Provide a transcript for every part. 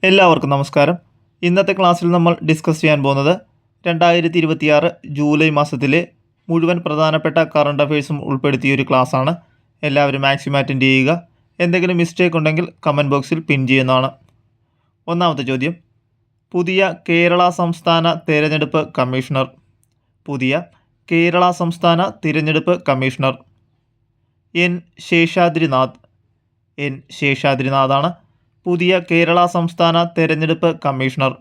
എല്ലാവർക്കും നമസ്കാരം. ഇന്നത്തെ ക്ലാസ്സിൽ നമ്മൾ ഡിസ്കസ് ചെയ്യാൻ പോകുന്നത് 2026 ജൂലൈ മാസത്തിലെ മുഴുവൻ പ്രധാനപ്പെട്ട കറണ്ട് അഫയേഴ്സും ഉൾപ്പെടുത്തിയൊരു ക്ലാസ്സാണ്. എല്ലാവരും മാക്സിമം അറ്റൻഡ് ചെയ്യുക. എന്തെങ്കിലും മിസ്റ്റേക്ക് ഉണ്ടെങ്കിൽ കമൻറ്റ് ബോക്സിൽ പിൻ ചെയ്യുന്നതാണ്. ഒന്നാമത്തെ ചോദ്യം, പുതിയ കേരള സംസ്ഥാന തിരഞ്ഞെടുപ്പ് കമ്മീഷണർ. പുതിയ കേരള സംസ്ഥാന തിരഞ്ഞെടുപ്പ് കമ്മീഷണർ എൻ ശേഷാദ്രിനാഥാണ് പുതിയ കേരള സംസ്ഥാന തെരഞ്ഞെടുപ്പ് കമ്മീഷണർ.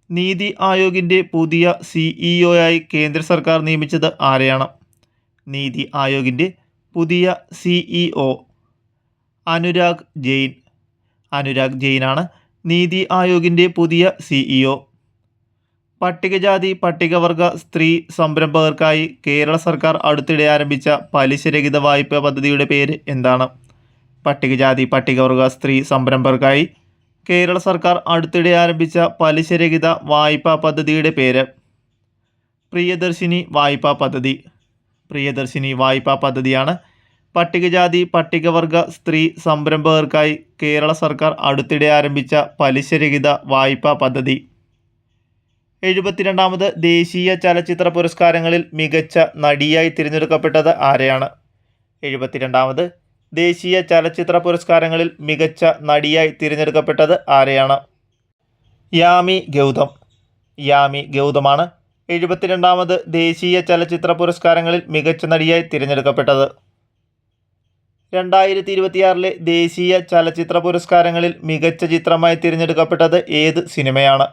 നീതി ആയോഗിൻ്റെ പുതിയ സിഇഒയായി കേന്ദ്ര സർക്കാർ നിയമിച്ചത് ആരെയാണ്? നീതി ആയോഗിൻ്റെ പുതിയ സിഇഒ അനുരാഗ് ജെയിനാണ് നീതി ആയോഗിൻ്റെ പുതിയ സിഇഒ. പട്ടികജാതി പട്ടികവർഗ സ്ത്രീ സംരംഭകർക്കായി കേരള സർക്കാർ അടുത്തിടെ ആരംഭിച്ച പലിശരഹിത വായ്പാ പദ്ധതിയുടെ പേര് എന്താണ്? പട്ടികജാതി പട്ടികവർഗ സ്ത്രീ സംരംഭകർക്കായി കേരള സർക്കാർ അടുത്തിടെ ആരംഭിച്ച പലിശരഹിത വായ്പാ പദ്ധതിയുടെ പേര് പ്രിയദർശിനി വായ്പാ പദ്ധതിയാണ് പട്ടികജാതി പട്ടികവർഗ സ്ത്രീ സംരംഭകർക്കായി കേരള സർക്കാർ അടുത്തിടെ ആരംഭിച്ച പലിശരഹിത വായ്പാ പദ്ധതി. 72ാമത് ദേശീയ ചലച്ചിത്ര പുരസ്കാരങ്ങളിൽ മികച്ച നടിയായി തിരഞ്ഞെടുക്കപ്പെട്ടത് ആരെയാണ്? 72ാമത് ദേശീയ ചലച്ചിത്ര പുരസ്കാരങ്ങളിൽ മികച്ച നടിയായി തിരഞ്ഞെടുക്കപ്പെട്ടത് ആരെയാണ്? യാമി ഗൗതമാണ് 72ാമത് ദേശീയ ചലച്ചിത്ര പുരസ്കാരങ്ങളിൽ മികച്ച നടിയായി തിരഞ്ഞെടുക്കപ്പെട്ടത്. 2026 ദേശീയ ചലച്ചിത്ര പുരസ്കാരങ്ങളിൽ മികച്ച ചിത്രമായി തിരഞ്ഞെടുക്കപ്പെട്ടത് ഏത് സിനിമയാണ്?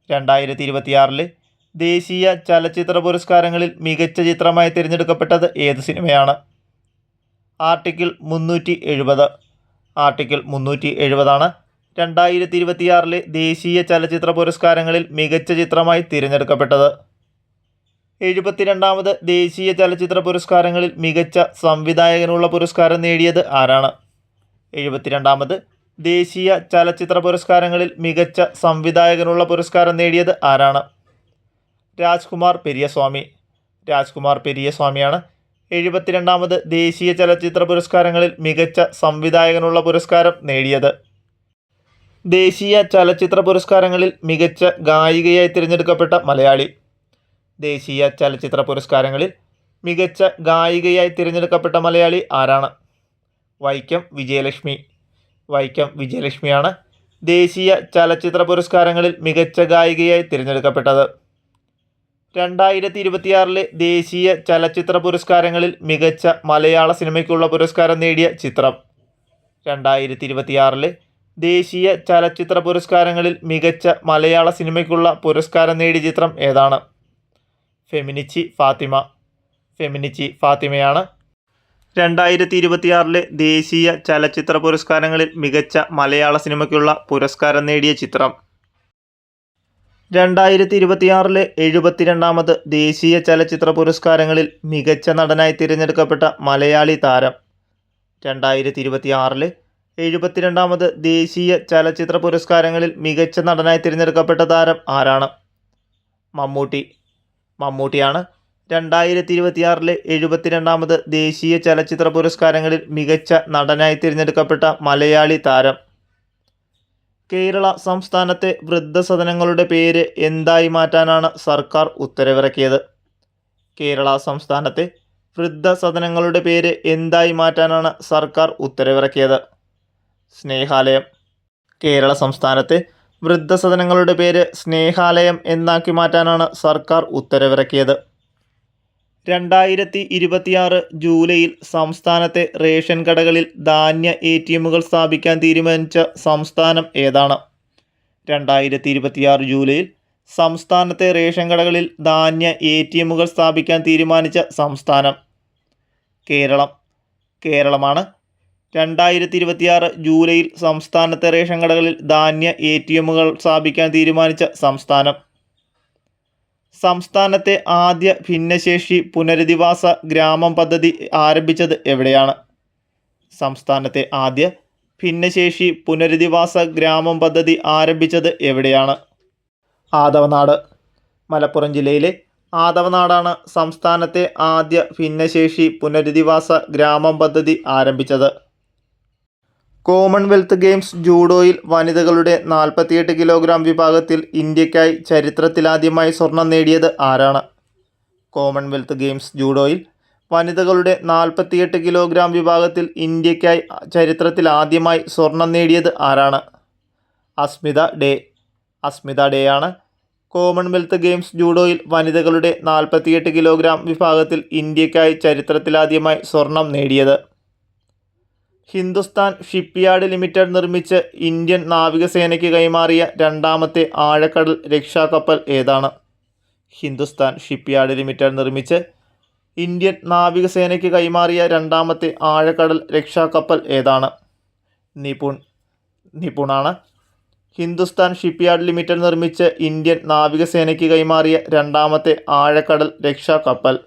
2026 ദേശീയ ചലച്ചിത്ര പുരസ്കാരങ്ങളിൽ മികച്ച ചിത്രമായി തിരഞ്ഞെടുക്കപ്പെട്ടത് ഏത് സിനിമയാണ്? ആർട്ടിക്കിൾ 370 2026 ദേശീയ ചലച്ചിത്ര പുരസ്കാരങ്ങളിൽ മികച്ച ചിത്രമായി തിരഞ്ഞെടുക്കപ്പെട്ടത്. 72ാമത് ദേശീയ ചലച്ചിത്ര പുരസ്കാരങ്ങളിൽ മികച്ച സംവിധായകനുള്ള പുരസ്കാരം നേടിയത് ആരാണ്? 72ാമത് ദേശീയ ചലച്ചിത്ര പുരസ്കാരങ്ങളിൽ മികച്ച സംവിധായകനുള്ള പുരസ്കാരം നേടിയത് ആരാണ്? രാജ്കുമാർ പെരിയസ്വാമിയാണ് 72ാമത് ദേശീയ ചലച്ചിത്ര പുരസ്കാരങ്ങളിൽ മികച്ച സംവിധായകനുള്ള പുരസ്കാരം നേടിയത്. ദേശീയ ചലച്ചിത്ര പുരസ്കാരങ്ങളിൽ മികച്ച ഗായികയായി തിരഞ്ഞെടുക്കപ്പെട്ട മലയാളി. ദേശീയ ചലച്ചിത്ര പുരസ്കാരങ്ങളിൽ മികച്ച ഗായികയായി തിരഞ്ഞെടുക്കപ്പെട്ട മലയാളി ആരാണ്? വൈക്കം വിജയലക്ഷ്മിയാണ് ദേശീയ ചലച്ചിത്ര പുരസ്കാരങ്ങളിൽ മികച്ച ഗായികയായി തിരഞ്ഞെടുക്കപ്പെട്ടത്. 2026 ദേശീയ ചലച്ചിത്ര പുരസ്കാരങ്ങളിൽ മികച്ച മലയാള സിനിമയ്ക്കുള്ള പുരസ്കാരം നേടിയ ചിത്രം. 2026 ദേശീയ ചലച്ചിത്ര പുരസ്കാരങ്ങളിൽ മികച്ച മലയാള സിനിമയ്ക്കുള്ള പുരസ്കാരം നേടിയ ചിത്രം ഏതാണ്? ഫെമിനിച്ചി ഫാത്തിമയാണ് 2026 ദേശീയ ചലച്ചിത്ര പുരസ്കാരങ്ങളിൽ മികച്ച മലയാള സിനിമയ്ക്കുള്ള പുരസ്കാരം നേടിയ ചിത്രം. 2026 72ാമത് ദേശീയ ചലച്ചിത്ര പുരസ്കാരങ്ങളിൽ മികച്ച നടനായി തിരഞ്ഞെടുക്കപ്പെട്ട മലയാളി താരം. 2026 72ാമത് ദേശീയ ചലച്ചിത്ര പുരസ്കാരങ്ങളിൽ മികച്ച നടനായി തിരഞ്ഞെടുക്കപ്പെട്ട താരം ആരാണ്? മമ്മൂട്ടിയാണ് 2026 72ാമത് ദേശീയ ചലച്ചിത്ര പുരസ്കാരങ്ങളിൽ മികച്ച നടനായി തിരഞ്ഞെടുക്കപ്പെട്ട മലയാളി താരം. കേരള സംസ്ഥാനത്തെ വൃദ്ധസദനങ്ങളുടെ പേര് എന്തായി മാറ്റാനാണ് സർക്കാർ ഉത്തരവിറക്കിയത്? കേരള സംസ്ഥാനത്തെ വൃദ്ധസദനങ്ങളുടെ പേര് എന്തായി മാറ്റാനാണ് സർക്കാർ ഉത്തരവിറക്കിയത്? സ്നേഹാലയം. കേരള സംസ്ഥാനത്തെ വൃദ്ധസദനങ്ങളുടെ പേര് സ്നേഹാലയം എന്നാക്കി മാറ്റാനാണ് സർക്കാർ ഉത്തരവിറക്കിയത്. 2026 ജൂലൈയിൽ സംസ്ഥാനത്തെ റേഷൻ കടകളിൽ ധാന്യ ATMകൾ സ്ഥാപിക്കാൻ തീരുമാനിച്ച സംസ്ഥാനം ഏതാണ്? 2026 ജൂലൈയിൽ സംസ്ഥാനത്തെ റേഷൻ കടകളിൽ ധാന്യ ATMകൾ സ്ഥാപിക്കാൻ തീരുമാനിച്ച സംസ്ഥാനം കേരളമാണ് 2026 ജൂലൈയിൽ സംസ്ഥാനത്തെ റേഷൻ കടകളിൽ ധാന്യ ATMകൾ സ്ഥാപിക്കാൻ തീരുമാനിച്ച സംസ്ഥാനം. സംസ്ഥാനത്തെ ആദ്യ ഭിന്നശേഷി പുനരധിവാസ ഗ്രാമം പദ്ധതി ആരംഭിച്ചത് എവിടെയാണ്? സംസ്ഥാനത്തെ ആദ്യ ഭിന്നശേഷി പുനരധിവാസ ഗ്രാമം പദ്ധതി ആരംഭിച്ചത് എവിടെയാണ്? ആദവനാട്. മലപ്പുറം ജില്ലയിലെ ആദവനാടാണ് സംസ്ഥാനത്തെ ആദ്യ ഭിന്നശേഷി പുനരധിവാസ ഗ്രാമം പദ്ധതി ആരംഭിച്ചത്. കോമൺവെൽത്ത് ഗെയിംസ് ജൂഡോയിൽ വനിതകളുടെ 48 കിലോഗ്രാം വിഭാഗത്തിൽ ഇന്ത്യക്കായി ചരിത്രത്തിലാദ്യമായി സ്വർണം നേടിയത് ആരാണ്? കോമൺവെൽത്ത് ഗെയിംസ് ജൂഡോയിൽ വനിതകളുടെ 48 കിലോഗ്രാം വിഭാഗത്തിൽ ഇന്ത്യക്കായി ചരിത്രത്തിലാദ്യമായി സ്വർണം നേടിയത് ആരാണ്? അസ്മിത ഡേയാണ് കോമൺവെൽത്ത് ഗെയിംസ് ജൂഡോയിൽ വനിതകളുടെ 48 കിലോഗ്രാം വിഭാഗത്തിൽ ഇന്ത്യക്കായി ചരിത്രത്തിലാദ്യമായി സ്വർണം നേടിയത്. ഹിന്ദുസ്ഥാൻ ഷിപ്പ്യാർഡ് ലിമിറ്റഡ് നിർമ്മിച്ച് ഇന്ത്യൻ നാവികസേനയ്ക്ക് കൈമാറിയ രണ്ടാമത്തെ ആഴക്കടൽ രക്ഷാകപ്പൽ ഏതാണ്? ഹിന്ദുസ്ഥാൻ ഷിപ്പ്യാർഡ് ലിമിറ്റഡ് നിർമ്മിച്ച് ഇന്ത്യൻ നാവികസേനയ്ക്ക് കൈമാറിയ രണ്ടാമത്തെ ആഴക്കടൽ രക്ഷാകപ്പൽ ഏതാണ്? നിപുണാണ് ഹിന്ദുസ്ഥാൻ ഷിപ്പ്യാർഡ് ലിമിറ്റഡ് നിർമ്മിച്ച് ഇന്ത്യൻ നാവികസേനയ്ക്ക് കൈമാറിയ രണ്ടാമത്തെ ആഴക്കടൽ രക്ഷാകപ്പൽ.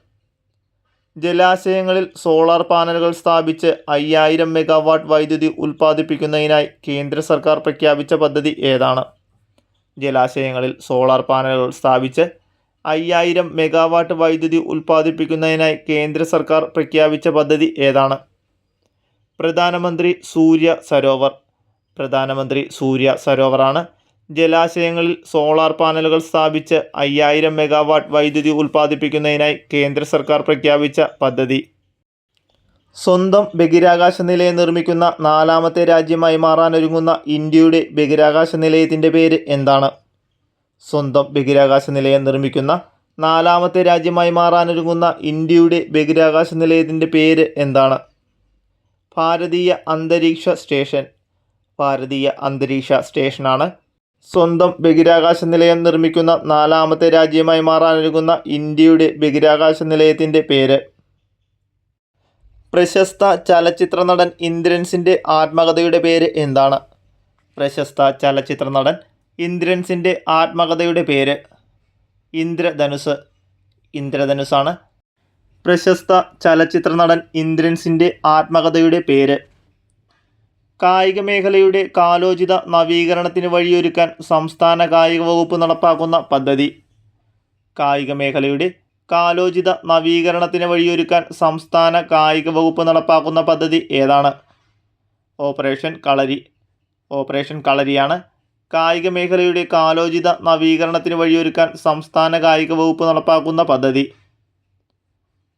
ജലാശയങ്ങളിൽ സോളാർ പാനലുകൾ സ്ഥാപിച്ച് 5000 മെഗാവാട്ട് വൈദ്യുതി ഉൽപ്പാദിപ്പിക്കുന്നതിനായി കേന്ദ്ര സർക്കാർ പ്രഖ്യാപിച്ച പദ്ധതി ഏതാണ്? ജലാശയങ്ങളിൽ സോളാർ പാനലുകൾ സ്ഥാപിച്ച് 5000 മെഗാവാട്ട് വൈദ്യുതി ഉൽപ്പാദിപ്പിക്കുന്നതിനായി കേന്ദ്ര സർക്കാർ പ്രഖ്യാപിച്ച പദ്ധതി ഏതാണ്? പ്രധാനമന്ത്രി സൂര്യ സരോവറാണ് ജലാശയങ്ങളിൽ സോളാർ പാനലുകൾ സ്ഥാപിച്ച് 5000 മെഗാവാട്ട് വൈദ്യുതി ഉൽപ്പാദിപ്പിക്കുന്നതിനായി കേന്ദ്ര സർക്കാർ പ്രഖ്യാപിച്ച പദ്ധതി. സ്വന്തം ബഹിരാകാശ നിലയം നിർമ്മിക്കുന്ന 4ാമത്തെ രാജ്യമായി മാറാനൊരുങ്ങുന്ന ഇന്ത്യയുടെ ബഹിരാകാശ നിലയത്തിൻ്റെ പേര് എന്താണ്? സ്വന്തം ബഹിരാകാശ നിലയം നിർമ്മിക്കുന്ന 4ാമത്തെ രാജ്യമായി മാറാനൊരുങ്ങുന്ന ഇന്ത്യയുടെ ബഹിരാകാശ നിലയത്തിൻ്റെ പേര് എന്താണ്? ഭാരതീയ അന്തരീക്ഷ സ്റ്റേഷനാണ് സ്വന്തം ബഹിരാകാശ നിലയം നിർമ്മിക്കുന്ന 4ാമത്തെ രാജ്യമായി മാറാനൊരുങ്ങുന്ന ഇന്ത്യയുടെ ബഹിരാകാശ നിലയത്തിൻ്റെ പേര്. പ്രശസ്ത ചലച്ചിത്ര നടൻ ഇന്ദ്രൻസിൻ്റെ ആത്മകഥയുടെ പേര് എന്താണ്? പ്രശസ്ത ചലച്ചിത്ര നടൻ ഇന്ദ്രൻസിൻ്റെ ആത്മകഥയുടെ പേര് ഇന്ദ്രധനുസാണ് പ്രശസ്ത ചലച്ചിത്ര നടൻ ഇന്ദ്രൻസിൻ്റെ ആത്മകഥയുടെ പേര്. കായിക മേഖലയുടെ കാലോചിത നവീകരണത്തിന് വഴിയൊരുക്കാൻ സംസ്ഥാന കായിക വകുപ്പ് നടപ്പാക്കുന്ന പദ്ധതി. കായിക മേഖലയുടെ കാലോചിത നവീകരണത്തിന് വഴിയൊരുക്കാൻ സംസ്ഥാന കായിക വകുപ്പ് നടപ്പാക്കുന്ന പദ്ധതി ഏതാണ്? ഓപ്പറേഷൻ കളരിയാണ് കായിക മേഖലയുടെ കാലോചിത നവീകരണത്തിന് വഴിയൊരുക്കാൻ സംസ്ഥാന കായിക വകുപ്പ് നടപ്പാക്കുന്ന പദ്ധതി.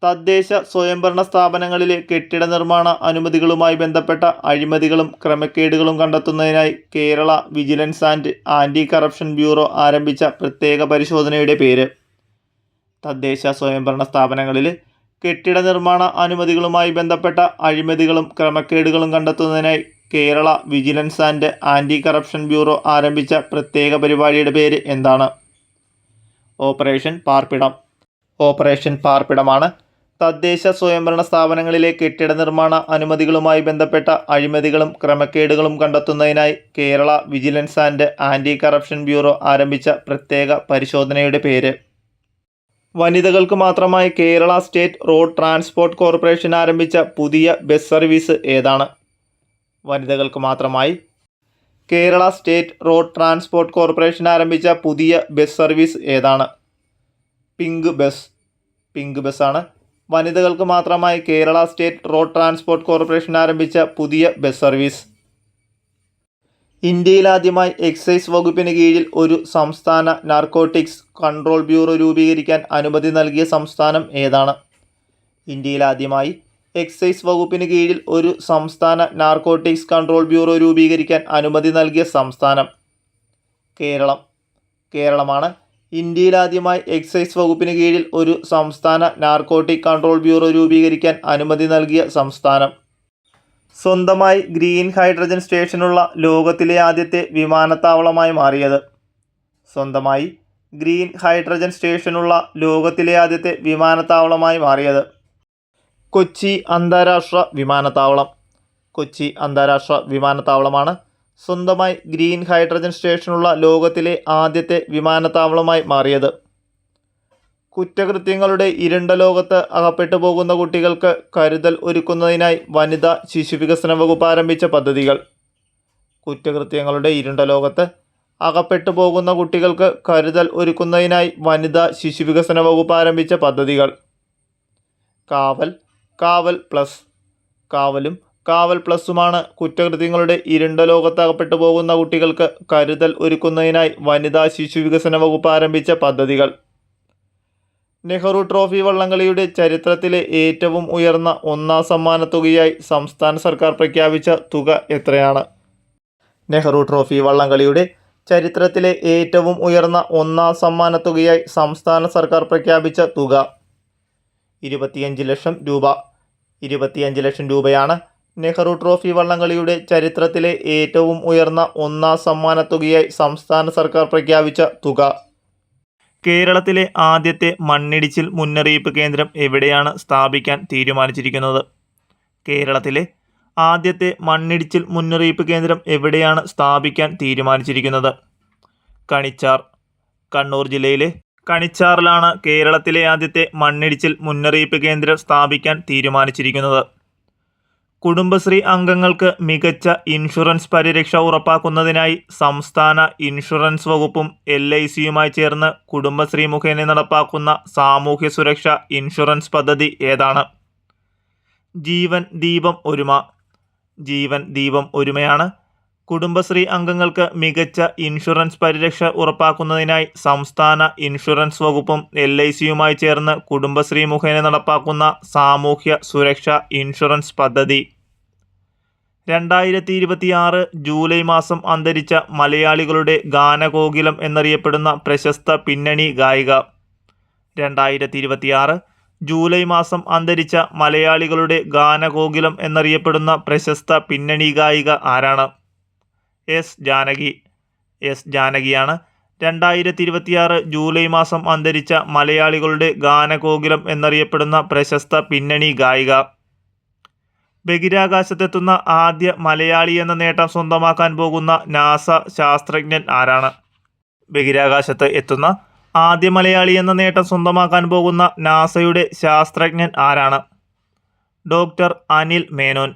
തദ്ദേശ സ്വയംഭരണ സ്ഥാപനങ്ങളിലെ കെട്ടിട നിർമ്മാണ അനുമതികളുമായി ബന്ധപ്പെട്ട അഴിമതികളും ക്രമക്കേടുകളും കണ്ടെത്തുന്നതിനായി Kerala vigilance and anti corruption bureau ആരംഭിച്ച പ്രത്യേക പരിശോധനയുടെ പേര്. തദ്ദേശ സ്വയംഭരണ സ്ഥാപനങ്ങളിലെ കെട്ടിട നിർമ്മാണ അനുമതികളുമായി ബന്ധപ്പെട്ട അഴിമതികളും ക്രമക്കേടുകളും കണ്ടെത്തുന്നതിനായി Kerala vigilance and anti corruption bureau ആരംഭിച്ച പ്രത്യേക പരിപാടിയുടെ പേര് എന്താണ്? ഓപ്പറേഷൻ പാർപ്പിടമാണ് തദ്ദേശ സ്വയംഭരണ സ്ഥാപനങ്ങളിലെ കെട്ടിട നിർമ്മാണ അനുമതികളുമായി ബന്ധപ്പെട്ട അഴിമതികളും ക്രമക്കേടുകളും കണ്ടെത്തുന്നതിനായി Kerala vigilance and anti corruption bureau ആരംഭിച്ച പ്രത്യേക പരിശോധനയുടെ പേര്. വനിതകൾക്ക് മാത്രമായി Kerala state road transport corporation ആരംഭിച്ച പുതിയ ബസ് സർവീസ് ഏതാണ്? വനിതകൾക്ക് മാത്രമായി Kerala state road transport corporation ആരംഭിച്ച പുതിയ ബസ് സർവീസ് ഏതാണ്? പിങ്ക് ബസ്സാണ് വനിതകൾക്ക് മാത്രമായി Kerala state road transport corporation ആരംഭിച്ച പുതിയ ബസ് സർവീസ്. ഇന്ത്യയിലാദ്യമായി എക്സൈസ് വകുപ്പിന് കീഴിൽ ഒരു സംസ്ഥാന നാർക്കോട്ടിക്സ് കൺട്രോൾ ബ്യൂറോ രൂപീകരിക്കാൻ അനുമതി നൽകിയ സംസ്ഥാനം ഏതാണ്? ഇന്ത്യയിലാദ്യമായി എക്സൈസ് വകുപ്പിന് കീഴിൽ ഒരു സംസ്ഥാന നാർക്കോട്ടിക്സ് കൺട്രോൾ ബ്യൂറോ രൂപീകരിക്കാൻ അനുമതി നൽകിയ സംസ്ഥാനം കേരളമാണ് ഇന്ത്യയിലാദ്യമായി എക്സൈസ് വകുപ്പിന് കീഴിൽ ഒരു സംസ്ഥാന നാർക്കോട്ടിക് കൺട്രോൾ ബ്യൂറോ രൂപീകരിക്കാൻ അനുമതി നൽകിയ സംസ്ഥാനം. സ്വന്തമായി ഗ്രീൻ ഹൈഡ്രജൻ സ്റ്റേഷനുള്ള ലോകത്തിലെ ആദ്യത്തെ വിമാനത്താവളമായി മാറിയത്. സ്വന്തമായി ഗ്രീൻ ഹൈഡ്രജൻ സ്റ്റേഷനുള്ള ലോകത്തിലെ ആദ്യത്തെ വിമാനത്താവളമായി മാറിയത്. കൊച്ചി അന്താരാഷ്ട്ര വിമാനത്താവളമാണ് സ്വന്തമായി ഗ്രീൻ ഹൈഡ്രജൻ സ്റ്റേഷനുള്ള ലോകത്തിലെ ആദ്യത്തെ വിമാനത്താവളമായി മാറിയത്. കുറ്റകൃത്യങ്ങളുടെ ഇരുണ്ട ലോകത്ത് അകപ്പെട്ടു പോകുന്ന കുട്ടികൾക്ക് കരുതൽ ഒരുക്കുന്നതിനായി വനിതാ ശിശുവികസന വകുപ്പ് ആരംഭിച്ച പദ്ധതികൾ. കുറ്റകൃത്യങ്ങളുടെ ഇരുണ്ട ലോകത്ത് അകപ്പെട്ടു പോകുന്ന കുട്ടികൾക്ക് കരുതൽ ഒരുക്കുന്നതിനായി വനിതാ ശിശുവികസന വകുപ്പ് ആരംഭിച്ച പദ്ധതികൾ. കാവലും കാവൽ പ്ലസുമാണ് കുറ്റകൃത്യങ്ങളുടെ ഇരുണ്ട ലോകത്തകപ്പെട്ടു പോകുന്ന കുട്ടികൾക്ക് കരുതൽ ഒരുക്കുന്നതിനായി വനിതാ ശിശു വികസന വകുപ്പ് ആരംഭിച്ച പദ്ധതികൾ. നെഹ്റു ട്രോഫി വള്ളംകളിയുടെ ചരിത്രത്തിലെ ഏറ്റവും ഉയർന്ന ഒന്നാം സമ്മാനത്തുകയായി സംസ്ഥാന സർക്കാർ പ്രഖ്യാപിച്ച തുക എത്രയാണ്? നെഹ്റു ട്രോഫി വള്ളംകളിയുടെ ചരിത്രത്തിലെ ഏറ്റവും ഉയർന്ന ഒന്നാം സമ്മാനത്തുകയായി സംസ്ഥാന സർക്കാർ പ്രഖ്യാപിച്ച തുക 25 ലക്ഷം രൂപ. 25 ലക്ഷം രൂപയാണ് നെഹ്റു ട്രോഫി വള്ളംകളിയുടെ ചരിത്രത്തിലെ ഏറ്റവും ഉയർന്ന ഒന്നാം സമ്മാനത്തുകയായി സംസ്ഥാന സർക്കാർ പ്രഖ്യാപിച്ച തുക. കേരളത്തിലെ ആദ്യത്തെ മണ്ണിടിച്ചിൽ മുന്നറിയിപ്പ് കേന്ദ്രം എവിടെയാണ് സ്ഥാപിക്കാൻ തീരുമാനിച്ചിരിക്കുന്നത്? കേരളത്തിലെ ആദ്യത്തെ മണ്ണിടിച്ചിൽ മുന്നറിയിപ്പ് കേന്ദ്രം എവിടെയാണ് സ്ഥാപിക്കാൻ തീരുമാനിച്ചിരിക്കുന്നത്? കണിച്ചാർ. കണ്ണൂർ ജില്ലയിലെ കണിച്ചാറിലാണ് കേരളത്തിലെ ആദ്യത്തെ മണ്ണിടിച്ചിൽ മുന്നറിയിപ്പ് കേന്ദ്രം സ്ഥാപിക്കാൻ തീരുമാനിച്ചിരിക്കുന്നത്. കുടുംബശ്രീ അംഗങ്ങൾക്ക് മികച്ച ഇൻഷുറൻസ് പരിരക്ഷ ഉറപ്പാക്കുന്നതിനായി സംസ്ഥാന ഇൻഷുറൻസ് വകുപ്പും LICയുമായി ചേർന്ന് കുടുംബശ്രീ മുഖേന നടപ്പാക്കുന്ന സാമൂഹ്യ സുരക്ഷാ ഇൻഷുറൻസ് പദ്ധതി ഏതാണ്? ജീവൻ ദീപം ഒരുമ. ജീവൻ ദീപം ഒരുമയാണ് കുടുംബശ്രീ അംഗങ്ങൾക്ക് മികച്ച ഇൻഷുറൻസ് പരിരക്ഷ ഉറപ്പാക്കുന്നതിനായി സംസ്ഥാന ഇൻഷുറൻസ് വകുപ്പും LICയുമായി ചേർന്ന് കുടുംബശ്രീ മുഖേന നടപ്പാക്കുന്ന സാമൂഹ്യ സുരക്ഷാ ഇൻഷുറൻസ് പദ്ധതി. 2026 ജൂലൈ മാസം അന്തരിച്ച മലയാളികളുടെ ഗാനകോകിലം എന്നറിയപ്പെടുന്ന പ്രശസ്ത പിന്നണി ഗായിക. 2026 ജൂലൈ മാസം അന്തരിച്ച മലയാളികളുടെ ഗാനകോകിലം എന്നറിയപ്പെടുന്ന പ്രശസ്ത പിന്നണി ഗായിക ആരാണ്? എസ് ജാനകി. എസ് ജാനകിയാണ് 2026 ജൂലൈ മാസം അന്തരിച്ച മലയാളികളുടെ ഗാനകോകിലം എന്നറിയപ്പെടുന്ന പ്രശസ്ത പിന്നണി ഗായിക. ബഹിരാകാശത്തെത്തുന്ന ആദ്യ മലയാളി എന്ന നേട്ടം സ്വന്തമാക്കാൻ പോകുന്ന നാസ ശാസ്ത്രജ്ഞൻ ആരാണ്? ബഹിരാകാശത്ത് എത്തുന്ന ആദ്യ മലയാളി എന്ന നേട്ടം സ്വന്തമാക്കാൻ പോകുന്ന നാസയുടെ ശാസ്ത്രജ്ഞൻ ആരാണ്? ഡോക്ടർ അനിൽ മേനോൻ.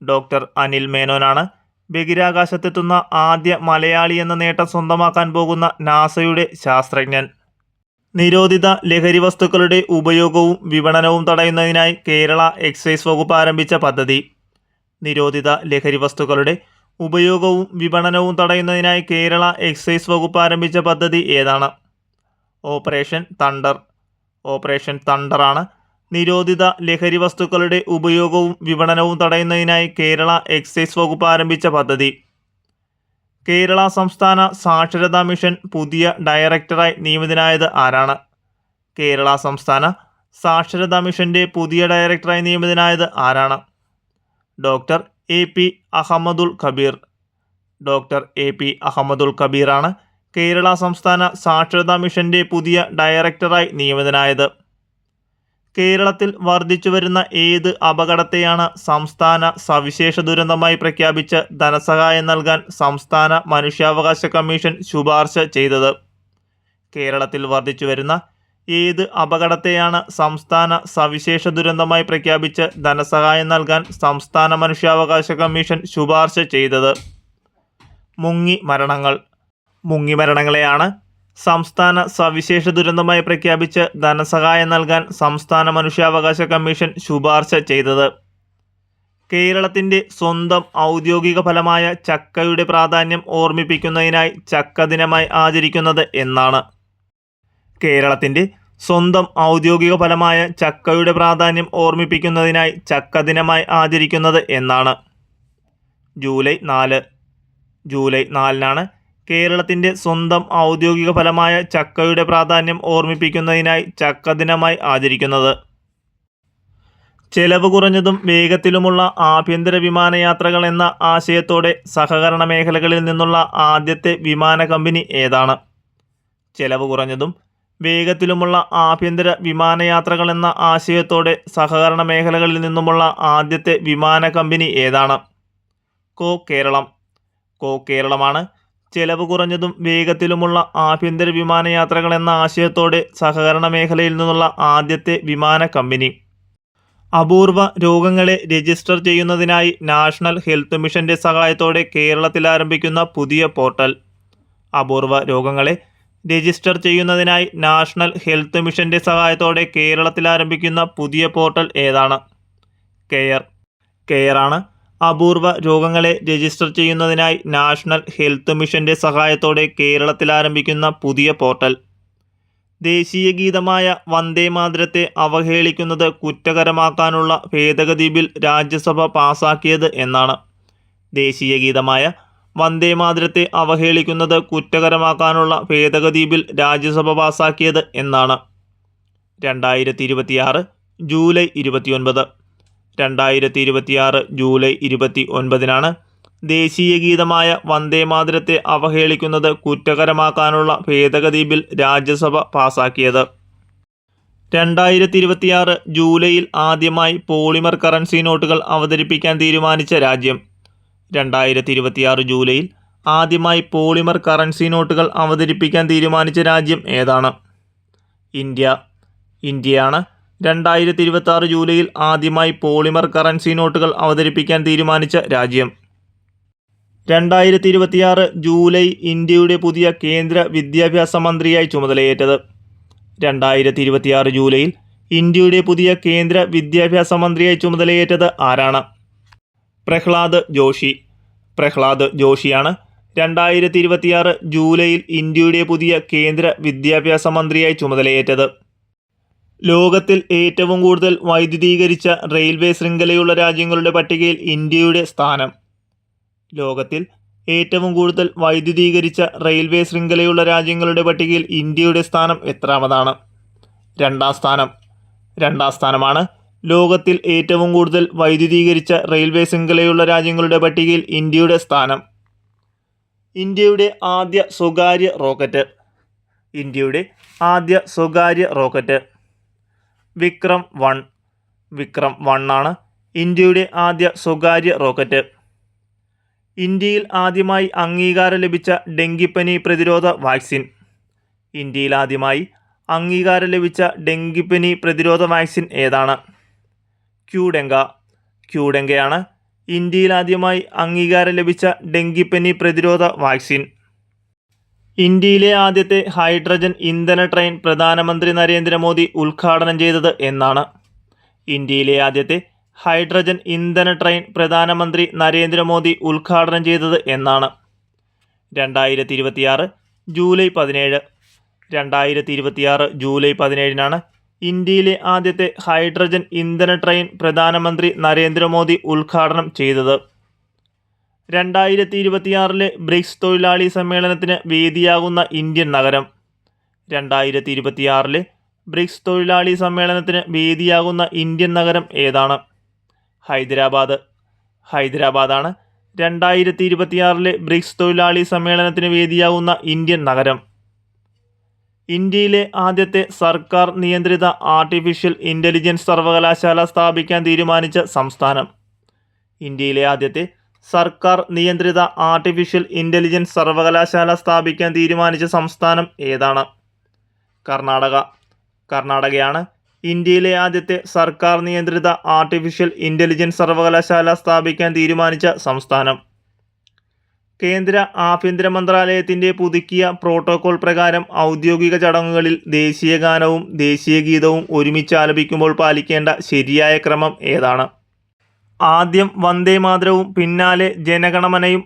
ഡോക്ടർ അനിൽ മേനോനാണ് ബഹിരാകാശത്തെത്തുന്ന ആദ്യ മലയാളി എന്ന നേട്ടം സ്വന്തമാക്കാൻ പോകുന്ന നാസയുടെ ശാസ്ത്രജ്ഞൻ. നിരോധിത ലഹരി വസ്തുക്കളുടെ ഉപയോഗവും വിപണനവും തടയുന്നതിനായി കേരള എക്സൈസ് വകുപ്പ് ആരംഭിച്ച പദ്ധതി. നിരോധിത ലഹരി വസ്തുക്കളുടെ ഉപയോഗവും വിപണനവും തടയുന്നതിനായി കേരള എക്സൈസ് വകുപ്പ് ആരംഭിച്ച പദ്ധതി ഏതാണ്? Operation thunder. ഓപ്പറേഷൻ തണ്ടറാണ് നിരോധിത ലഹരി വസ്തുക്കളുടെ ഉപയോഗവും വിപണനവും തടയുന്നതിനായി കേരള എക്സൈസ് വകുപ്പ് ആരംഭിച്ച പദ്ധതി. കേരള സംസ്ഥാന സാക്ഷരതാ മിഷൻ പുതിയ ഡയറക്ടറായി നിയമിതനായത് ആരാണ്? കേരള സംസ്ഥാന സാക്ഷരതാ മിഷന്റെ പുതിയ ഡയറക്ടറായി നിയമിതനായത് ആരാണ്? Doctor AP Ahammadul Kabeer. Doctor AP Ahammadul കബീറാണ് കേരള സംസ്ഥാന സാക്ഷരതാ മിഷന്റെ പുതിയ ഡയറക്ടറായി നിയമിതനായത്. കേരളത്തിൽ വർദ്ധിച്ചുവരുന്ന ഏത് അപകടത്തെയാണ് സംസ്ഥാന സവിശേഷ ദുരന്തമായി പ്രഖ്യാപിച്ച് ധനസഹായം നൽകാൻ സംസ്ഥാന മനുഷ്യാവകാശ കമ്മീഷൻ ശുപാർശ ചെയ്തത്? കേരളത്തിൽ വർദ്ധിച്ചുവരുന്ന ഏത് അപകടത്തെയാണ് സംസ്ഥാന സവിശേഷ ദുരന്തമായി പ്രഖ്യാപിച്ച് ധനസഹായം നൽകാൻ സംസ്ഥാന മനുഷ്യാവകാശ കമ്മീഷൻ ശുപാർശ ചെയ്തത്? മുങ്ങിമരണങ്ങൾ. മുങ്ങിമരണങ്ങളെയാണ് സംസ്ഥാന സവിശേഷ ദുരന്തമായി പ്രഖ്യാപിച്ച് ധനസഹായം നൽകാൻ സംസ്ഥാന മനുഷ്യാവകാശ കമ്മീഷൻ ശുപാർശ ചെയ്തത്. കേരളത്തിൻ്റെ സ്വന്തം ഔദ്യോഗിക ഫലമായ ചക്കയുടെ പ്രാധാന്യം ഓർമ്മിപ്പിക്കുന്നതിനായി ചക്ക ദിനമായി ആചരിക്കുന്നത് എന്നാണ്? കേരളത്തിൻ്റെ സ്വന്തം ഔദ്യോഗിക ഫലമായ ചക്കയുടെ പ്രാധാന്യം ഓർമ്മിപ്പിക്കുന്നതിനായി ചക്ക ദിനമായി ആചരിക്കുന്നത് എന്നാണ്? ജൂലൈ 4. ജൂലൈ 4-നാണ് കേരളത്തിൻ്റെ സ്വന്തം ഔദ്യോഗിക ഫലമായ ചക്കയുടെ പ്രാധാന്യം ഓർമ്മിപ്പിക്കുന്നതിനായി ചക്ക ദിനമായി ആചരിക്കുന്നത്. ചെലവ് കുറഞ്ഞതും വേഗത്തിലുമുള്ള ആഭ്യന്തര വിമാനയാത്രകൾ എന്ന ആശയത്തോടെ സഹകരണ മേഖലകളിൽ നിന്നുള്ള ആദ്യത്തെ വിമാന കമ്പനി ഏതാണ്? ചെലവ് കുറഞ്ഞതും വേഗത്തിലുമുള്ള ആഭ്യന്തര വിമാനയാത്രകൾ എന്ന ആശയത്തോടെ സഹകരണ മേഖലകളിൽ നിന്നുമുള്ള ആദ്യത്തെ വിമാന കമ്പനി ഏതാണ്? കോ കേരളം. കോ കേരളമാണ് ചെലവ് കുറഞ്ഞതും വേഗത്തിലുമുള്ള ആഭ്യന്തര വിമാനയാത്രകൾ എന്ന ആശയത്തോടെ സഹകരണ മേഖലയിൽ നിന്നുള്ള ആദ്യത്തെ വിമാന കമ്പനി. അപൂർവ രോഗങ്ങളെ രജിസ്റ്റർ ചെയ്യുന്നതിനായി നാഷണൽ ഹെൽത്ത് മിഷന്റെ സഹായത്തോടെ കേരളത്തിൽ ആരംഭിക്കുന്ന പുതിയ പോർട്ടൽ. അപൂർവ രോഗങ്ങളെ രജിസ്റ്റർ ചെയ്യുന്നതിനായി നാഷണൽ ഹെൽത്ത് മിഷന്റെ സഹായത്തോടെ കേരളത്തിൽ ആരംഭിക്കുന്ന പുതിയ പോർട്ടൽ ഏതാണ്? കെയർ. കെയറാണ്. അപൂർവ രോഗങ്ങളെ രജിസ്റ്റർ ചെയ്യുന്നതിനായി നാഷണൽ ഹെൽത്ത് മിഷന്റെ സഹായത്തോടെ കേരളത്തിൽ ആരംഭിക്കുന്ന പുതിയ പോർട്ടൽ. ദേശീയ ഗീതമായ വന്ദേമാതരത്തെ അവഹേളിക്കുന്നത് കുറ്റകരമാക്കാനുള്ള ഭേദഗതി ബിൽ രാജ്യസഭ പാസാക്കിയത് എന്നാണ്. ദേശീയ ഗീതമായ വന്ദേമാതരത്തെ അവഹേളിക്കുന്നത് കുറ്റകരമാക്കാനുള്ള ഭേദഗതി ബിൽ രാജ്യസഭ പാസാക്കിയത് എന്നാണ്. 2026 ജൂലൈ 29. 2026 ജൂലൈ 29 ദേശീയ ഗീതമായ വന്ദേമാതരത്തെ അവഹേളിക്കുന്നത് കുറ്റകരമാക്കാനുള്ള ഭേദഗതി ബിൽ രാജ്യസഭ പാസാക്കിയത്. 2026 ജൂലൈയിൽ ആദ്യമായി പോളിമർ കറൻസി നോട്ടുകൾ അവതരിപ്പിക്കാൻ തീരുമാനിച്ച രാജ്യം. 2026 ജൂലൈയിൽ ആദ്യമായി പോളിമർ കറൻസി നോട്ടുകൾ അവതരിപ്പിക്കാൻ തീരുമാനിച്ച രാജ്യം ഏതാണ്? ഇന്ത്യയാണ്. 2026 ജൂലൈയിൽ ആദ്യമായി പോളിമർ കറൻസി നോട്ടുകൾ അവതരിപ്പിക്കാൻ തീരുമാനിച്ച രാജ്യം. 2026 ജൂലൈ ഇന്ത്യയുടെ പുതിയ കേന്ദ്ര വിദ്യാഭ്യാസ മന്ത്രിയായി ചുമതലയേറ്റത്. 2026 ജൂലൈയിൽ ഇന്ത്യയുടെ പുതിയ കേന്ദ്ര വിദ്യാഭ്യാസ മന്ത്രിയായി ചുമതലയേറ്റത് ആരാണ്? പ്രഹ്ലാദ് ജോഷിയാണ് 2026 ജൂലൈയിൽ ഇന്ത്യയുടെ പുതിയ കേന്ദ്ര വിദ്യാഭ്യാസ മന്ത്രിയായി ചുമതലയേറ്റത്. ലോകത്തിൽ ഏറ്റവും കൂടുതൽ വൈദ്യുതീകരിച്ച റെയിൽവേ ശൃംഖലയുള്ള രാജ്യങ്ങളുടെ പട്ടികയിൽ ഇന്ത്യയുടെ സ്ഥാനം. ലോകത്തിൽ ഏറ്റവും കൂടുതൽ വൈദ്യുതീകരിച്ച റെയിൽവേ ശൃംഖലയുള്ള രാജ്യങ്ങളുടെ പട്ടികയിൽ ഇന്ത്യയുടെ സ്ഥാനം എത്രാമതാണ്? രണ്ടാം സ്ഥാനമാണ്. ലോകത്തിൽ ഏറ്റവും കൂടുതൽ വൈദ്യുതീകരിച്ച റെയിൽവേ ശൃംഖലയുള്ള രാജ്യങ്ങളുടെ പട്ടികയിൽ ഇന്ത്യയുടെ സ്ഥാനം. ഇന്ത്യയുടെ ആദ്യ സ്വകാര്യ റോക്കറ്റ് വിക്രം 1 ആണ് ഇന്ത്യയുടെ ആദ്യ സ്വകാര്യ റോക്കറ്റ്. ഇന്ത്യയിൽ ആദ്യമായി അംഗീകാരം ലഭിച്ച ഡെങ്കിപ്പനി പ്രതിരോധ വാക്സിൻ. ഇന്ത്യയിൽ ആദ്യമായി അംഗീകാരം ലഭിച്ച ഡെങ്കിപ്പനി പ്രതിരോധ വാക്സിൻ ഏതാണ്? ക്യൂഡെങ്കയാണ് ഇന്ത്യയിൽ ആദ്യമായി അംഗീകാരം ലഭിച്ച ഡെങ്കിപ്പനി പ്രതിരോധ വാക്സിൻ. ഇന്ത്യയിലെ ആദ്യത്തെ ഹൈഡ്രജൻ ഇന്ധന ട്രെയിൻ പ്രധാനമന്ത്രി നരേന്ദ്രമോദി ഉദ്ഘാടനം ചെയ്തത് എന്നാണ്? ഇന്ത്യയിലെ ആദ്യത്തെ ഹൈഡ്രജൻ ഇന്ധന ട്രെയിൻ പ്രധാനമന്ത്രി നരേന്ദ്രമോദി ഉദ്ഘാടനം ചെയ്തത് എന്നാണ്? 2026 ജൂലൈ 17. 2026 ജൂലൈ 17 ഇന്ത്യയിലെ ആദ്യത്തെ ഹൈഡ്രജൻ ഇന്ധന ട്രെയിൻ പ്രധാനമന്ത്രി നരേന്ദ്രമോദി ഉദ്ഘാടനം ചെയ്തത്. 2026 ബ്രിക്സ് തൊഴിലാളി സമ്മേളനത്തിന് വേദിയാകുന്ന ഇന്ത്യൻ നഗരം. 2026 ബ്രിക്സ് തൊഴിലാളി സമ്മേളനത്തിന് വേദിയാകുന്ന ഇന്ത്യൻ നഗരം ഏതാണ്? ഹൈദരാബാദാണ് 2026 ബ്രിക്സ് തൊഴിലാളി സമ്മേളനത്തിന് വേദിയാകുന്ന ഇന്ത്യൻ നഗരം. ഇന്ത്യയിലെ ആദ്യത്തെ സർക്കാർ നിയന്ത്രിത ആർട്ടിഫിഷ്യൽ ഇൻ്റലിജൻസ് സർവകലാശാല സ്ഥാപിക്കാൻ തീരുമാനിച്ച സംസ്ഥാനം. ഇന്ത്യയിലെ ആദ്യത്തെ സർക്കാർ നിയന്ത്രിത ആർട്ടിഫിഷ്യൽ ഇൻ്റലിജൻസ് സർവകലാശാല സ്ഥാപിക്കാൻ തീരുമാനിച്ച സംസ്ഥാനം ഏതാണ്? കർണാടകയാണ് ഇന്ത്യയിലെ ആദ്യത്തെ സർക്കാർ നിയന്ത്രിത ആർട്ടിഫിഷ്യൽ ഇൻ്റലിജൻസ് സർവകലാശാല സ്ഥാപിക്കാൻ തീരുമാനിച്ച സംസ്ഥാനം. കേന്ദ്ര ആഭ്യന്തര മന്ത്രാലയത്തിൻ്റെ പുതുക്കിയ പ്രോട്ടോകോൾ പ്രകാരം ഔദ്യോഗിക ചടങ്ങുകളിൽ ദേശീയ ഗാനവും ദേശീയ ഗീതവും ഒരുമിച്ച് ആലപിക്കുമ്പോൾ പാലിക്കേണ്ട ശരിയായ ക്രമം ഏതാണ്? ആദ്യം വന്ദേമാതരവും പിന്നാലെ ജനഗണമനയും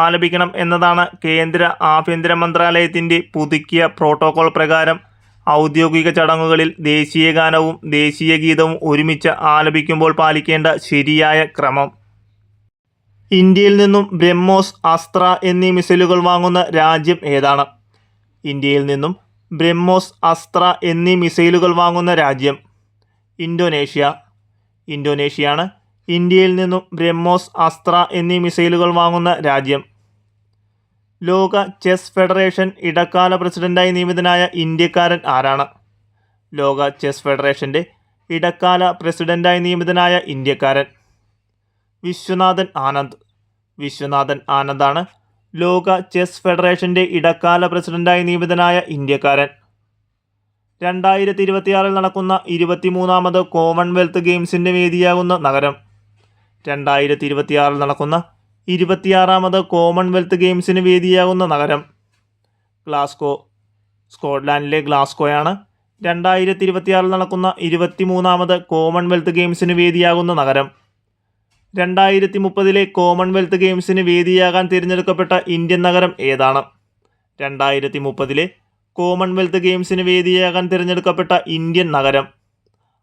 ആലപിക്കണം. എന്നതാണ് കേന്ദ്ര ആഭ്യന്തര മന്ത്രാലയത്തിൻ്റെ പുതുക്കിയ പ്രോട്ടോകോൾ പ്രകാരം ഔദ്യോഗിക ചടങ്ങുകളിൽ ദേശീയ ഗാനവും ദേശീയ ഗീതവും ഒരുമിച്ച് ആലപിക്കുമ്പോൾ പാലിക്കേണ്ട ശരിയായ ക്രമം. ഇന്ത്യയിൽ നിന്നും ബ്രഹ്മോസ്, അസ്ത്ര എന്നീ മിസൈലുകൾ വാങ്ങുന്ന രാജ്യം ഏതാണ്? ഇന്തോനേഷ്യയാണ് ഇന്ത്യയിൽ നിന്നും ബ്രഹ്മോസ്, അസ്ത്ര എന്നീ മിസൈലുകൾ വാങ്ങുന്ന രാജ്യം. ലോക ചെസ് ഫെഡറേഷൻ ഇടക്കാല പ്രസിഡന്റായി നിയമിതനായ ഇന്ത്യക്കാരൻ ആരാണ്? ലോക ചെസ് ഫെഡറേഷൻ്റെ ഇടക്കാല പ്രസിഡന്റായി നിയമിതനായ ഇന്ത്യക്കാരൻ വിശ്വനാഥൻ ആനന്ദാണ് ലോക ചെസ് ഫെഡറേഷൻ്റെ ഇടക്കാല പ്രസിഡന്റായി നിയമിതനായ ഇന്ത്യക്കാരൻ. 2026 നടക്കുന്ന 23ാമത് കോമൺവെൽത്ത് ഗെയിംസിൻ്റെ വേദിയാകുന്ന നഗരം. 2026 നടക്കുന്ന 26ാമത് കോമൺവെൽത്ത് ഗെയിംസിന് വേദിയാകുന്ന നഗരം. സ്കോട്ട്ലാൻഡിലെ ഗ്ലാസ്ഗോയാണ് 2026 നടക്കുന്ന 23ാമത് കോമൺവെൽത്ത് ഗെയിംസിന് വേദിയാകുന്ന നഗരം. 2030 കോമൺവെൽത്ത് ഗെയിംസിന് വേദിയാകാൻ തിരഞ്ഞെടുക്കപ്പെട്ട ഇന്ത്യൻ നഗരം ഏതാണ്? 2030 കോമൺവെൽത്ത് ഗെയിംസിന് വേദിയാകാൻ തിരഞ്ഞെടുക്കപ്പെട്ട ഇന്ത്യൻ നഗരം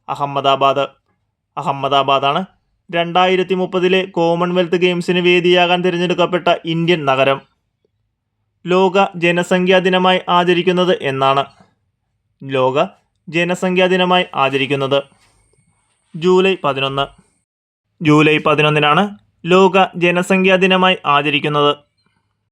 അഹമ്മദാബാദ്. അഹമ്മദാബാദാണ് 2030 കോമൺവെൽത്ത് ഗെയിംസിന് വേദിയാകാൻ തിരഞ്ഞെടുക്കപ്പെട്ട ഇന്ത്യൻ നഗരം. ലോക ജനസംഖ്യാ ദിനമായി ആചരിക്കുന്നത് എന്നാണ്? ലോക ജനസംഖ്യാ ദിനമായി ആചരിക്കുന്നത് ജൂലൈ 11. ജൂലൈ 11 ലോക ജനസംഖ്യാ ദിനമായി ആചരിക്കുന്നത്.